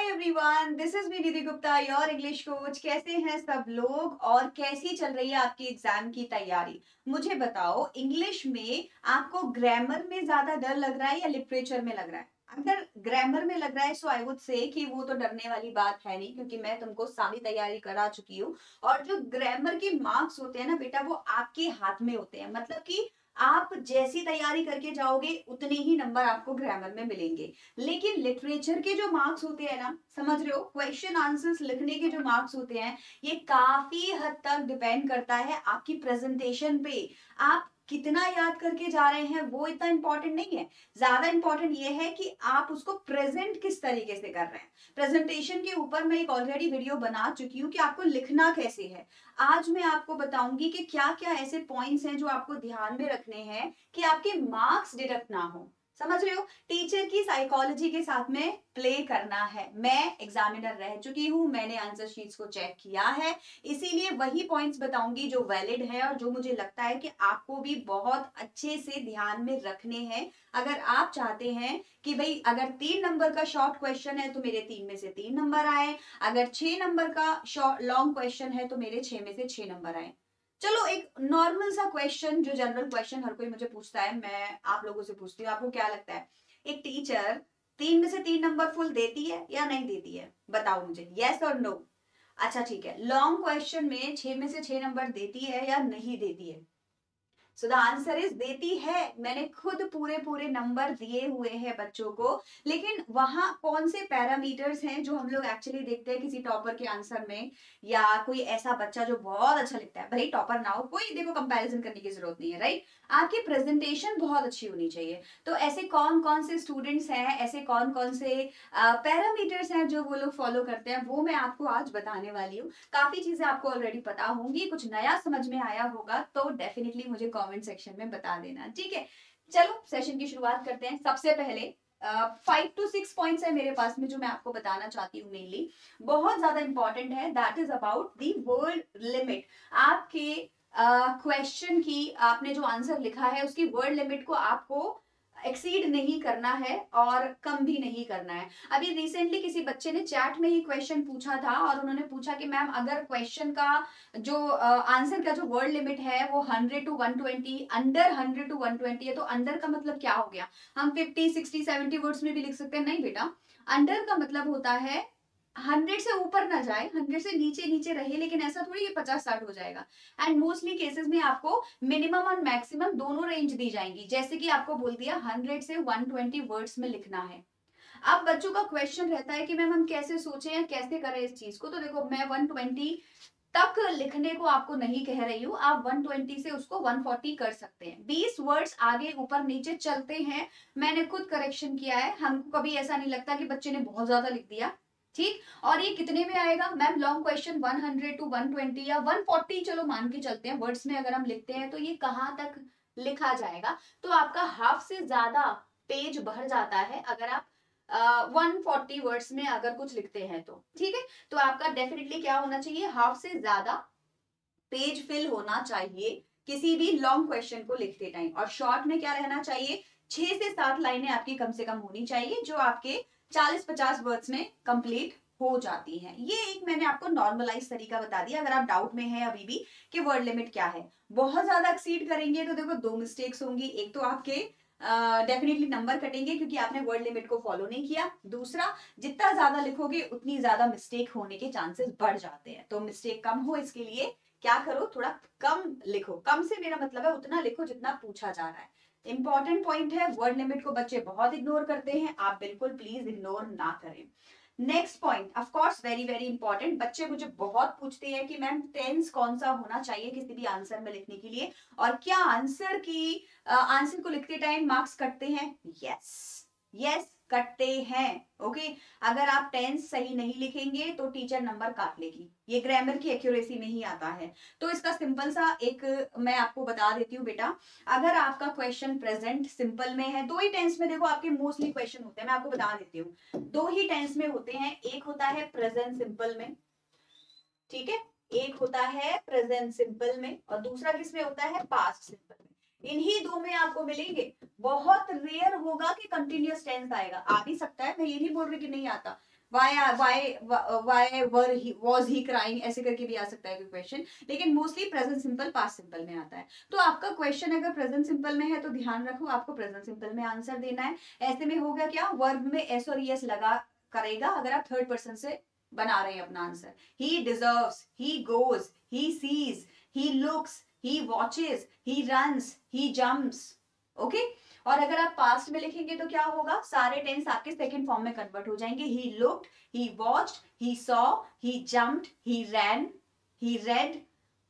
Everyone, this is me Nidhi Gupta, your English coach. कैसे हैं सब लोग और कैसी चल रही है आपकी एग्जाम की तैयारी? मुझे बताओ, इंग्लिश में आपको ग्रामर में ज्यादा डर लग रहा है या लिटरेचर में लग रहा है? अगर ग्रामर में लग रहा है सो आई वुड से कि वो तो डरने वाली बात है नहीं, क्योंकि मैं तुमको सारी तैयारी करा चुकी हूँ। और जो ग्रामर के मार्क्स होते हैं ना बेटा, वो आपके हाथ में होते हैं। मतलब कि आप जैसी तैयारी करके जाओगे उतने ही नंबर आपको ग्रामर में मिलेंगे। लेकिन लिटरेचर के जो मार्क्स होते हैं ना, समझ रहे हो, क्वेश्चन आंसर्स लिखने के जो मार्क्स होते हैं, ये काफी हद तक डिपेंड करता है आपकी प्रेजेंटेशन पे। आप कितना याद करके जा रहे हैं वो इतना इंपॉर्टेंट नहीं है। ज्यादा इंपॉर्टेंट ये है कि आप उसको प्रेजेंट किस तरीके से कर रहे हैं। प्रेजेंटेशन के ऊपर मैं एक ऑलरेडी वीडियो बना चुकी हूँ कि आपको लिखना कैसे है। आज मैं आपको बताऊंगी कि क्या क्या ऐसे पॉइंट्स हैं जो आपको ध्यान में रखने हैं कि आपके मार्क्स डिडक्ट ना हो। समझ रहे हो? टीचर की साइकोलॉजी के साथ में प्ले करना है। मैं एग्जामिनर रह चुकी हूं, मैंने आंसर शीट्स को चेक किया है, इसीलिए वही पॉइंट्स बताऊंगी जो वैलिड है और जो मुझे लगता है कि आपको भी बहुत अच्छे से ध्यान में रखने हैं। अगर आप चाहते हैं कि भाई अगर 3 नंबर का शॉर्ट क्वेश्चन है तो मेरे 3 में से 3 नंबर आए, अगर 6 नंबर का लॉन्ग क्वेश्चन है तो मेरे 6 में से 6 नंबर आए। चलो, एक नॉर्मल सा क्वेश्चन, जो जनरल क्वेश्चन हर कोई मुझे पूछता है, मैं आप लोगों से पूछती हूँ, आपको क्या लगता है एक टीचर 3 में से 3 नंबर फुल देती है या नहीं देती है? बताओ मुझे, यस और नो। अच्छा ठीक है, लॉन्ग क्वेश्चन में 6 में से 6 नंबर देती है या नहीं देती है? सो द आंसर इज देती है। मैंने खुद पूरे पूरे नंबर दिए हुए हैं बच्चों को। लेकिन वहां कौन से पैरामीटर्स हैं जो हम लोग एक्चुअली देखते हैं किसी टॉपर के आंसर में, या कोई ऐसा बच्चा जो बहुत अच्छा लिखता है, भले टॉपर ना हो, कोई देखो कंपैरिजन करने की जरूरत नहीं है, राइट? आपकी प्रेजेंटेशन बहुत अच्छी होनी चाहिए। तो ऐसे कौन कौन से स्टूडेंट्स हैं, ऐसे कौन कौन से पैरामीटर्स हैं जो वो लोग फॉलो करते हैं, वो मैं आपको आज बताने वाली हूँ। काफी चीजें आपको ऑलरेडी पता होंगी, कुछ नया समझ में आया होगा तो डेफिनेटली मुझे कमेंट सेक्शन में बता देना, ठीक है? चलो सेशन की शुरुआत करते हैं। सबसे पहले 5 to 6 पॉइंट्स है मेरे पास में जो मैं आपको बताना चाहती हूँ। मेनली बहुत ज्यादा इंपॉर्टेंट है, that is about the word limit. आपके क्वेश्चन की, आपने जो आंसर लिखा है उसकी वर्ड लिमिट को आपको एक्सीड नहीं करना है और कम भी नहीं करना है। अभी रिसेंटली किसी बच्चे ने चैट में ही क्वेश्चन पूछा था और उन्होंने पूछा कि मैम अगर क्वेश्चन का जो आंसर का जो वर्ड लिमिट है वो 100 to 120, अंडर 100 to 120 है, तो अंडर का मतलब क्या हो गया? हम 50 60 70 वर्ड्स में भी लिख सकते हैं? नहीं बेटा, अंडर का मतलब होता है 100 से ऊपर ना जाए, 100 से नीचे नीचे रहे, लेकिन ऐसा थोड़ी ये 50 60 हो जाएगा। एंड मोस्टली केसेस में आपको मिनिमम और मैक्सिमम दोनों रेंज दी जाएंगी। जैसे कि आपको बोल दिया 100 से 120 वर्ड्स में लिखना है। अब बच्चों का क्वेश्चन रहता है कि मैम हम कैसे सोचें या कैसे करें इस चीज को। तो देखो, मैं 120 तक लिखने को आपको नहीं कह रही हूँ, आप 120 से उसको 140 कर सकते हैं। 20 वर्ड्स आगे ऊपर नीचे चलते हैं। मैंने खुद करेक्शन किया है, हमको कभी ऐसा नहीं लगता कि बच्चे ने बहुत ज्यादा लिख दिया, ठीक? और ये कितने में आएगा मैम? लॉन्ग क्वेश्चन 100 to 120 या 140 चलो मान के चलते हैं वर्ड्स में अगर हम लिखते हैं, तो ये कहाँ तक लिखा जाएगा? तो आपका हाफ से ज्यादा पेज भर जाता है अगर आप 140 वर्ड्स में अगर कुछ लिखते हैं तो, ठीक है? तो आपका डेफिनेटली क्या होना चाहिए? हाफ से ज्यादा पेज फिल होना चाहिए किसी भी लॉन्ग क्वेश्चन को लिखते टाइम। और शॉर्ट में क्या रहना चाहिए? 6 से 7 लाइनें आपकी कम से कम होनी चाहिए, जो आपके 40 50 वर्ड्स में कंप्लीट हो जाती हैं। ये एक मैंने आपको नॉर्मलाइज तरीका बता दिया। अगर आप डाउट में हैं अभी भी कि वर्ड लिमिट क्या है, बहुत ज्यादा एक्सीड करेंगे तो देखो 2 मिस्टेक्स होंगी। एक तो आपके डेफिनेटली नंबर कटेंगे क्योंकि आपने वर्ड लिमिट को फॉलो नहीं किया। दूसरा, जितना ज्यादा लिखोगे उतनी ज्यादा मिस्टेक होने के चांसेस बढ़ जाते हैं। तो मिस्टेक कम हो इसके लिए क्या करो, थोड़ा कम लिखो। कम से मेरा मतलब है उतना लिखो जितना पूछा जा रहा है। इंपॉर्टेंट पॉइंट है, वर्ड लिमिट को बच्चे बहुत इग्नोर करते हैं, आप बिल्कुल प्लीज इग्नोर ना करें। Next point, of course very very important, बच्चे मुझे बहुत पूछते हैं कि मैम टेंस कौन सा होना चाहिए किसी भी आंसर में लिखने के लिए, और क्या आंसर को लिखते टाइम मार्क्स कटते हैं? यस, यस कटते हैं। ओके, अगर आप टेंस सही नहीं लिखेंगे तो टीचर नंबर काट लेगी। ये ग्रामर की एक्यूरेसी में ही आता है। तो इसका सिंपल सा एक मैं आपको बता देती हूँ बेटा। अगर आपका क्वेश्चन प्रेजेंट सिंपल में है, 2 ही टेंस में देखो आपके मोस्टली क्वेश्चन होते हैं, मैं आपको बता देती हूँ। 2 ही टेंस में होते हैं, एक होता है प्रेजेंट सिंपल में, ठीक है, एक होता है प्रेजेंट सिंपल में और दूसरा किस में होता है? पास्ट सिंपल में। इन्हीं 2 में आपको मिलेंगे। बहुत रेयर होगा कि कंटिन्यूअस टेंस आएगा। आ भी सकता है, मैं ये नहीं बोल रही कि नहीं आता, वाई वॉज ही क्राइंग, ऐसे करके भी आ सकता है कोई क्वेश्चन, लेकिन mostly present simple past simple में आता है। तो आपका क्वेश्चन अगर प्रेजेंट सिंपल में है तो ध्यान रखो आपको प्रेजेंट सिंपल में आंसर देना है। ऐसे में होगा क्या, वर्ब में एस और यस लगा करेगा अगर आप थर्ड पर्सन से बना रहे हैं अपना answer. He deserves, he goes, he sees, he looks, he watches, he runs, he jumps. Okay, और अगर आप पास्ट में लिखेंगे तो क्या होगा, सारे टेंस आपके सेकंड फॉर्म में कन्वर्ट हो जाएंगे। He looked, he watched, he saw, he jumped, he ran, he read,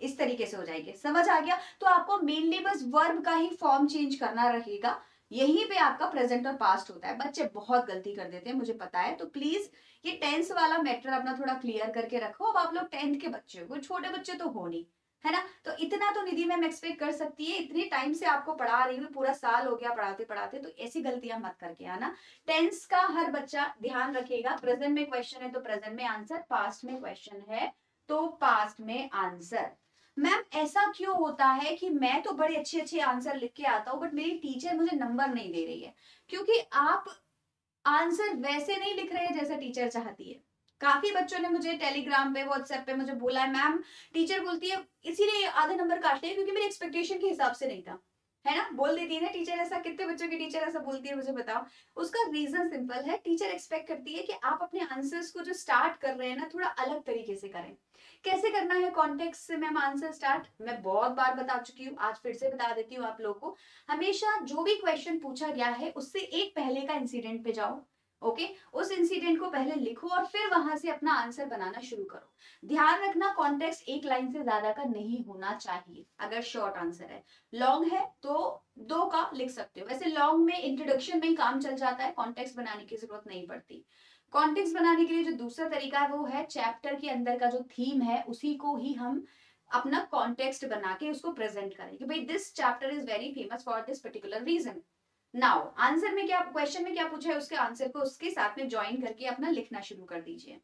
इस तरीके से हो जाएंगे। समझ आ गया? तो आपको मेनली बस वर्ब का ही फॉर्म चेंज करना रहेगा। यहीं पे आपका प्रेजेंट और पास्ट होता है। बच्चे बहुत गलती कर देते हैं, मुझे पता है, तो प्लीज ये टेंस वाला मैटर अपना थोड़ा क्लियर करके रखो। अब आप लोग 10th के बच्चे हो, कोई छोटे बच्चे तो हो नहीं, है ना? तो इतना तो निधि मैम एक्सपेक्ट कर सकती है, इतने टाइम से आपको पढ़ा रही हूँ, पूरा साल हो गया पढ़ाते पढ़ाते, तो ऐसी गलतियां मत करके आना। टेंस का हर बच्चा ध्यान रखेगा, प्रेजेंट में क्वेश्चन है तो प्रेजेंट में आंसर, पास्ट में क्वेश्चन है तो पास्ट में आंसर। मैम ऐसा क्यों होता है कि मैं तो बड़े अच्छे अच्छे आंसर लिख के आता हूँ बट मेरी टीचर मुझे नंबर नहीं दे रही है? क्योंकि आप आंसर वैसे नहीं लिख रहे हैं जैसा टीचर चाहती है। काफी बच्चों ने मुझे टेलीग्राम पे व्हाट्सएप पे मुझे बोला है, मैम टीचर बोलती है इसीलिए आधे नंबर काटते हैं क्योंकि मेरे एक्सपेक्टेशन के हिसाब से नहीं था, है ना? बोल देती है ना टीचर ऐसा, कितने बच्चों की टीचर ऐसा बोलती है मुझे बताओ? उसका रीजन सिंपल है, टीचर एक्सपेक्ट करती है कि आप अपने आंसर्स को जो स्टार्ट कर रहे हैं ना थोड़ा अलग तरीके से करें। कैसे करना है कॉन्टेक्स्ट से मैम आंसर स्टार्ट, मैं बहुत बार बता चुकी हूँ, आज फिर से बता देती हूँ आप लोगों को। हमेशा जो भी क्वेश्चन पूछा गया है उससे एक पहले का इंसिडेंट पे जाओ। ओके, उस इंसिडेंट को पहले लिखो और फिर वहां से अपना आंसर बनाना शुरू करो। ध्यान रखना कॉन्टेक्स्ट एक लाइन से ज्यादा का नहीं होना चाहिए अगर शॉर्ट आंसर है। लॉन्ग है तो 2 का लिख सकते हो। वैसे लॉन्ग में इंट्रोडक्शन में ही काम चल जाता है, कॉन्टेक्स्ट बनाने की जरूरत नहीं पड़ती। कॉन्टेक्स्ट बनाने के लिए जो दूसरा तरीका है वो है चैप्टर के अंदर का जो थीम है उसी को ही हम अपना कॉन्टेक्स्ट बना के उसको प्रेजेंट करें कि भाई this chapter is very famous for this particular reason. Now answer में क्या, क्वेश्चन में क्या पूछा है उसके आंसर को उसके साथ में ज्वाइन करके अपना लिखना शुरू कर दीजिए।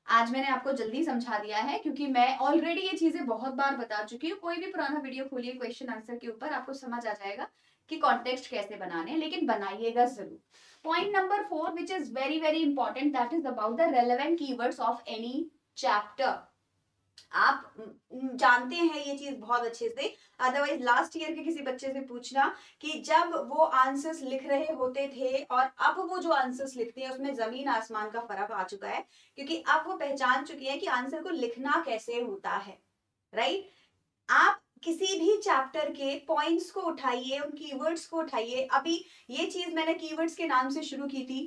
आज मैंने आपको जल्दी समझा दिया है क्योंकि मैं ऑलरेडी ये चीजें बहुत बार बता चुकी हूँ। कोई भी पुराना वीडियो खोलिए क्वेश्चन आंसर के ऊपर, आपको समझ आ जाएगा कि कॉन्टेक्स्ट कैसे बनाने, लेकिन बनाइएगा जरूर। Point number 4 which is very very important, that is about the relevant keywords of any chapter. आप जानते हैं ये चीज बहुत अच्छे से, अदरवाइज लास्ट ईयर के किसी बच्चे से पूछना कि जब वो आंसर्स लिख रहे होते थे और अब वो जो आंसर्स लिखते हैं उसमें जमीन आसमान का फर्क आ चुका है, क्योंकि अब वो पहचान चुकी है कि आंसर को लिखना कैसे होता है। राइट? आप किसी भी चैप्टर के पॉइंट्स को उठाइए, उन कीवर्ड्स को उठाइए। अभी ये चीज मैंने कीवर्ड्स के नाम से शुरू की थी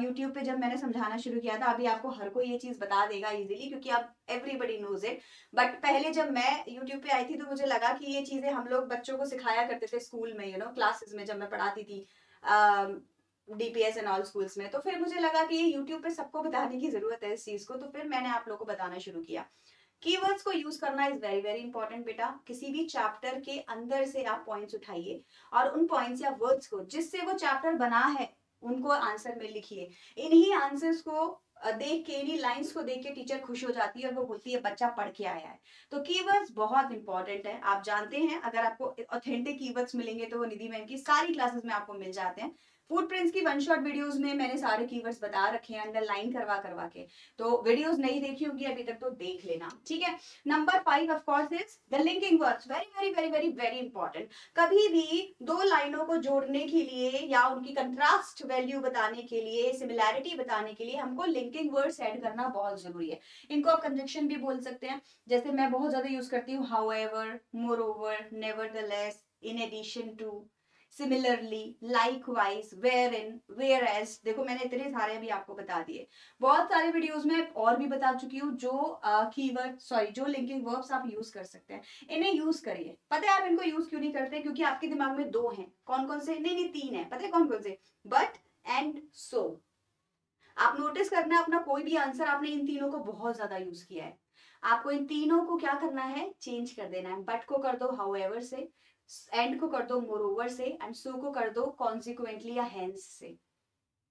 यूट्यूब पे जब मैंने समझाना शुरू किया था। अभी आपको हर कोई ये चीज बता देगा इजीली क्योंकि अब एवरीबडी नोज इट। बट पहले जब मैं यूट्यूब पे आई थी तो मुझे लगा कि ये चीजें हम लोग बच्चों को सिखाया करते थे स्कूल में, क्लासेस में जब मैं पढ़ाती थी डीपीएस एंड ऑल स्कूल्स में। तो फिर मुझे लगा कि ये यूट्यूब पे सबको बताने की जरूरत है इस चीज को, तो फिर मैंने आप लोगों को बताना शुरू किया। कीवर्ड्स को यूज करना इज वेरी वेरी इंपॉर्टेंट बेटा। किसी भी चैप्टर के अंदर से आप पॉइंट्स उठाइए और उन पॉइंट्स या वर्ड्स को जिससे वो चैप्टर बना है उनको आंसर में लिखिए। इन्हीं आंसर्स को देख के, इन्हीं लाइंस को देख के टीचर खुश हो जाती है और वो बोलती है बच्चा पढ़ के आया है। तो कीवर्ड्स बहुत इंपॉर्टेंट है, आप जानते हैं। अगर आपको ऑथेंटिक कीवर्ड्स मिलेंगे तो वो निधि मैम की सारी क्लासेस में आपको मिल जाते हैं। फुटप्रिंट्स की वन शॉट वीडियोस में मैंने सारे कीवर्ड्स बता रखे हैं अंडरलाइन करवा करवा के, तो वीडियोस नहीं देखी होंगी अभी तक तो देख लेना, ठीक है। Number 5 of course is the linking words, very very very very very important. कभी भी दो लाइनों को जोड़ने के लिए या उनकी कंट्रास्ट वैल्यू बताने के लिए, सिमिलैरिटी बताने के लिए हमको लिंकिंग वर्ड्स ऐड करना बहुत जरूरी है। इनको आप कंजंक्शन भी बोल सकते हैं, जैसे मैं बहुत ज्यादा यूज करती हूँ however, moreover, nevertheless, in addition to, similarly, likewise, wherein, whereas. देखो मैंने इतने सारे भी आपको बता दिए। बहुत सारे वीडियोस में और भी बता चुकी हूँ जो कीवर्ड सॉरी जो लिंकिंग वर्ब्स आप यूज कर सकते हैं। इन्हें यूज करिए। पता है आप इनको यूज क्यों नहीं करते? क्योंकि आपके दिमाग में 2 हैं। कौन कौन से? नहीं नहीं 3 है। पता है कौन कौन से? But and so. आप नोटिस करना अपना कोई भी आंसर आपने इन तीनों को बहुत ज्यादा यूज किया है। आपको इन तीनों को क्या करना है? चेंज कर देना है। बट को कर दो हाउएवर से, एंड को कर दो मोरओवर से, एंड सो को कर दो कॉन्सिक्वेंटली या हेंस से।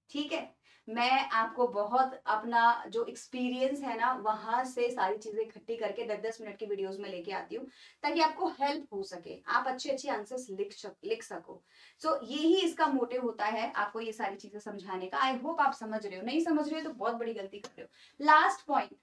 ठीक है, मैं आपको बहुत अपना जो एक्सपीरियंस है ना वहां से सारी चीजें इकट्ठी करके 10-10 मिनट की वीडियोस में लेके आती हूँ, ताकि आपको हेल्प हो सके, आप अच्छे अच्छे आंसर्स लिख सको। सो यही इसका मोटिव होता है, आपको ये सारी चीजें समझाने का। आई होप आप समझ रहे हो, नहीं समझ रहे हो तो बहुत बड़ी गलती कर रहे हो। लास्ट पॉइंट,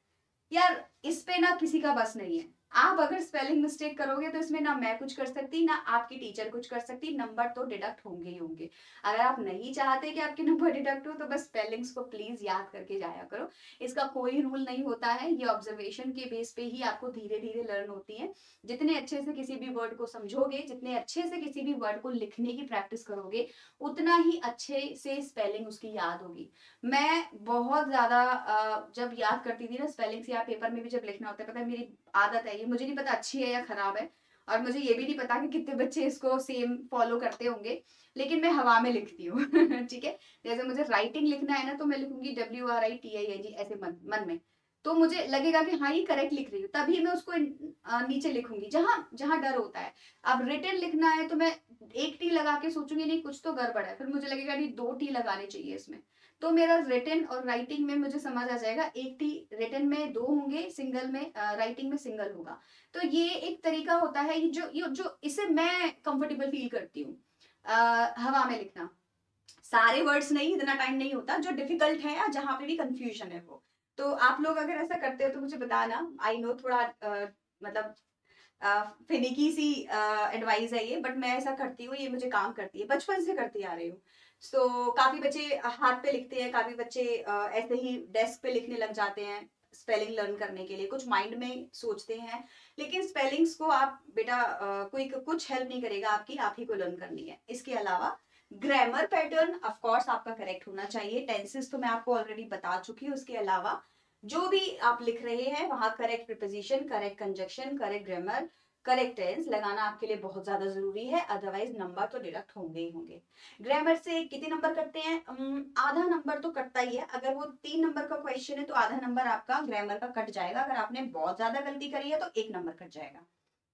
यार इस पे ना किसी का बस नहीं है। आप अगर स्पेलिंग मिस्टेक करोगे तो इसमें ना मैं कुछ कर सकती, ना आपकी टीचर कुछ कर सकती, नंबर तो डिडक्ट होंगे ही होंगे। अगर आप नहीं चाहते कि आपके नंबर डिडक्ट हो तो बस स्पेलिंग्स को प्लीज याद करके जाया करो। इसका कोई रूल नहीं होता है, ये ऑब्जर्वेशन के बेस पे ही आपको धीरे धीरे लर्न होती है। जितने अच्छे से किसी भी वर्ड को समझोगे, जितने अच्छे से किसी भी वर्ड को लिखने की प्रैक्टिस करोगे, उतना ही अच्छे से स्पेलिंग उसकी याद होगी। मैं बहुत ज्यादा जब याद करती थी ना स्पेलिंग्स, या पेपर में भी जब लिखना होता है, पता है मेरी आदत है ये, मुझे नहीं पता अच्छी है या खराब है, और मुझे ये भी नहीं पता कि कितने बच्चे इसको सेम फॉलो करते होंगे, लेकिन मैं हवा में लिखती हूँ ठीक है। जैसे मुझे राइटिंग लिखना है ना तो मैं लिखूंगी WRITING ऐसे मन में, तो मुझे लगेगा कि हाँ ये करेक्ट लिख रही हूँ, तभी मैं उसको नीचे लिखूंगी जहां जहां डर होता है। अब रिटन लिखना है तो मैं एक टी लगा के सोचूंगी नहीं कुछ तो गड़बड़ है, फिर मुझे लगेगा नहीं 2 टी लगाने चाहिए इसमें, तो मेरा रिटन और राइटिंग में मुझे समझ आ जाएगा, एक टी रिटन में 2 होंगे, सिंगल में राइटिंग में सिंगल होगा। तो ये एक तरीका होता है जो इससे मैं कंफर्टेबल फील करती हूँ। हवा में लिखना, सारे वर्ड्स नहीं, इतना टाइम नहीं होता, जो डिफिकल्ट है या जहां पे भी कंफ्यूजन है वो। तो आप लोग अगर ऐसा करते हो तो मुझे बताना। आई नो थोड़ा मतलब फिनिकी सी एडवाइस है ये, बट मैं ऐसा करती हूँ, ये मुझे काम करती है, बचपन से करती आ रही हूँ। सो काफी बच्चे हाथ पे लिखते हैं, काफी बच्चे ऐसे ही डेस्क पे लिखने लग जाते हैं स्पेलिंग लर्न करने के लिए, कुछ माइंड में सोचते हैं, लेकिन स्पेलिंग्स को आप बेटा कोई कुछ हेल्प नहीं करेगा आपकी, आप ही को लर्न करनी है। इसके अलावा ग्रामर पैटर्न ऑफ कोर्स आपका करेक्ट होना चाहिए, टेंसेस तो मैं आपको ऑलरेडी बता चुकी हूँ। उसके अलावा जो भी आप लिख रहे हैं वहां correct preposition, correct conjunction, correct grammar, correct tense लगाना आपके लिए बहुत ज्यादा जरूरी है, अदरवाइज नंबर तो डिडक्ट होंगे ही होंगे। ग्रामर से कितने नंबर कटते हैं? आधा नंबर तो कटता ही है। अगर वो 3 नंबर का क्वेश्चन है तो आधा नंबर आपका ग्रामर का कट जाएगा, अगर आपने बहुत ज्यादा गलती करी है तो 1 नंबर कट जाएगा,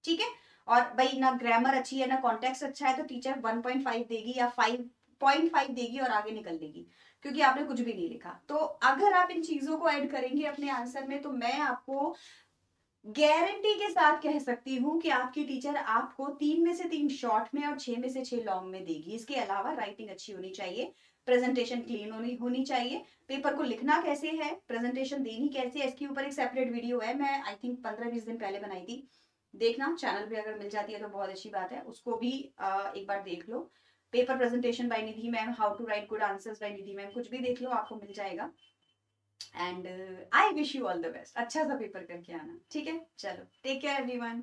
ठीक है। और भाई ना ग्रामर अच्छी है ना कॉन्टेक्स्ट अच्छा है तो टीचर 1.5 देगी या 5.5 देगी और आगे निकल देगी, क्योंकि आपने कुछ भी नहीं लिखा। तो अगर आप इन चीजों को ऐड करेंगे अपने आंसर में तो मैं आपको गारंटी के साथ कह सकती हूँ कि आपकी टीचर आपको 3 में से 3 शॉर्ट में और 6 में से 6 लॉन्ग में देगी। इसके अलावा राइटिंग अच्छी होनी चाहिए, प्रेजेंटेशन क्लीन होनी चाहिए, पेपर को लिखना कैसे है, प्रेजेंटेशन देनी कैसे है, इसके ऊपर एक सेपरेट वीडियो है, मैं आई थिंक 15-20 दिन पहले बनाई थी। देखना चैनल पे अगर मिल जाती है तो बहुत अच्छी बात है, उसको भी एक बार देख लो। Paper presentation by Nidhi ma'am, how to write good answers by Nidhi ma'am, कुछ भी देख लो आपको मिल जाएगा। And I wish you all the best, अच्छा सा पेपर करके आना, ठीक है। चलो टेक केयर एवरीवन।